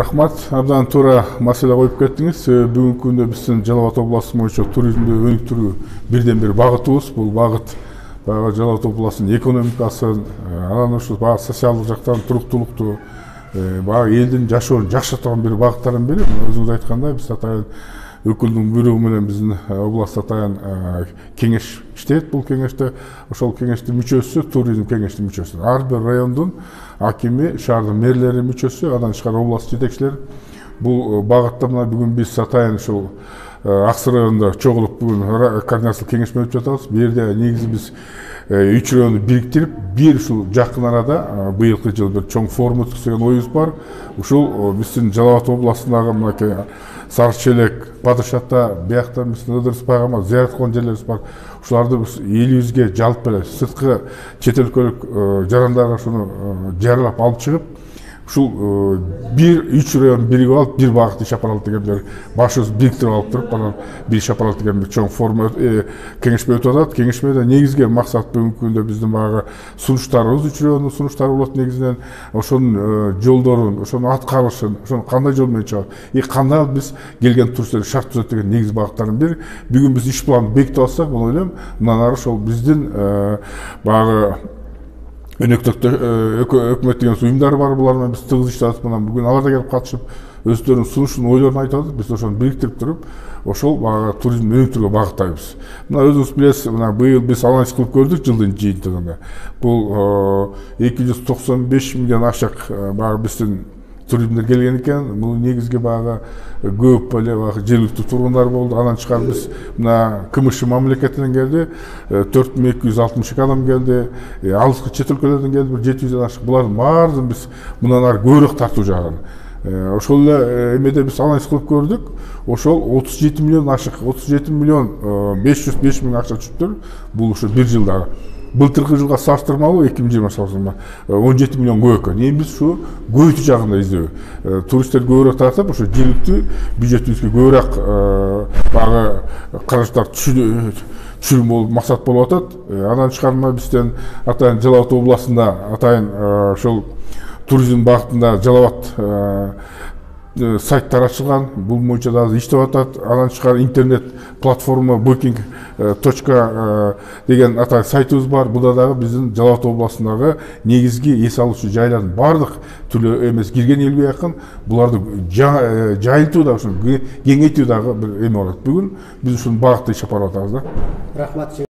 Рахмат, абдан туура маселе коюп кеттиңиз. Бүгүнкү күндө биздин Жалал Абад областы боюнча туризмди өнүктүрүү бирден бир багытыбыз. Бул багыт баягы Жалал Абад областынын экономикасын, анан ушул баягы социалдык жактан туруктуулукту, баягы элдин жашоонун жакшыртууга бир багыттардын бири. Өзүңүз айткандай, биз атайын өкүлдүн буйругу менен биздин област атайын кеңеш иштейт. Бул кеңеште ошол кеңештин мүчөсү, туризм кеңештин мүчөсү. Ар бир райондун акими, шаардын мэрлери мүчөсү, андан тышкары област жетекчилери. Бул багытта мына бүгүн биз атайын ушул Аксы районунда чогулуп бүгүн координациялык кеңешме өтүп жатабыз. Бул жерде негизи биз 3 районду бириктирип, бир ушул жакын арада быйылкы жыл бир чоң форум өткүзүү деген оюбуз бар. Ушул биздин Жалал Абад областындагы мынакей Сары Челек, Падышатта, биякта биздин Ыдырыс Пайгамбар зыярат кылган жерлерибиз бар. Ушуларды биз элибизге жалпы эле сырткы чет өлкөлүк жарандарга ушуну жарыялап алып чыгып, ушул бир 3 район биригип алып, бир багыт иш апарат деген бир башыбыз бириктирип алып туруп, анан бир иш апарат деген бир чоң форум кеңешме өтүп атат. Кеңешмеде негизги максат бүгүнкү күндө биздин баягы сунуштарыбыз, 3 райондун сунуштары болот негизинен. Ошонун жолдорун, ошонун аткарылышын, ошону кандай жол менен чыгат, кандай биз келген туристтерге шарт түзөт деген негизги багыттардын бири. Бүгүн биз иш планын бекитип алсак, мен ойлойм, мындан ары ошол биздин баягы өкмөт деген уюмдар бар, булар менен биз тыгыз иштеп атабыз. Бүгүн алар да келип катышып, өздөрүнүн сунушун, ойлорун айтып атат. Биз ошону бириктирип туруп, ошол баягы туризмди өнүктүрүүгө багыттайбыз. Мына өзүңүз билесиз, мына быйыл биз анализ кылып көрдүк жылдын жыйынтыгында. Бул 295 миллион ашык баягы биздин туристтер келген экен. Бул негизги баягы көп эле баягы жергиликтүү тургундар болду. Андан тышкары биз мына КМШ мамлекетинен келди, 4262 адам келди. Алыскы чет өлкөлөрдөн келди, бир 700ден ашык. Булардын баарын биз мындан ары көбүрөөк тартуу жагын. Ошол эле эмеде биз анализ кылып көрдүк. Ошол 37 миллион ашык, 37 миллион 505 миң акча түшүптүр. Бул ушу бир жылдагы. Былтыркы жылга салыштырмалуу 2020 17 миллион көп экен. Эми биз ушу көбөйтүү жагында издөө. Туристтер көбүрөөк тартып, ошо жергиликтүү бюджетибизге көбүрөөк баягы каражаттар түшүрүү болуп максат болуп атат. Андан тышкары бизден атайын Жалал Абад областында атайын ошол туризм багытында Жалал Абад сайттар ачылган, бул боюнча да иштеп атат. Андан тышкары интернет платформа booking. деген атайын сайтыбыз бар. Буда дагы биздин Жалал Абад областындагы негизги эс алуучу жайлардын бардык түрлүү эмес кирген 50 жакын, буларды жайылтуу да, ушуну кеңейтүү дагы бир эме болот. Бүгүн биз ушул багытта иш алып атабыз да. Рахмат.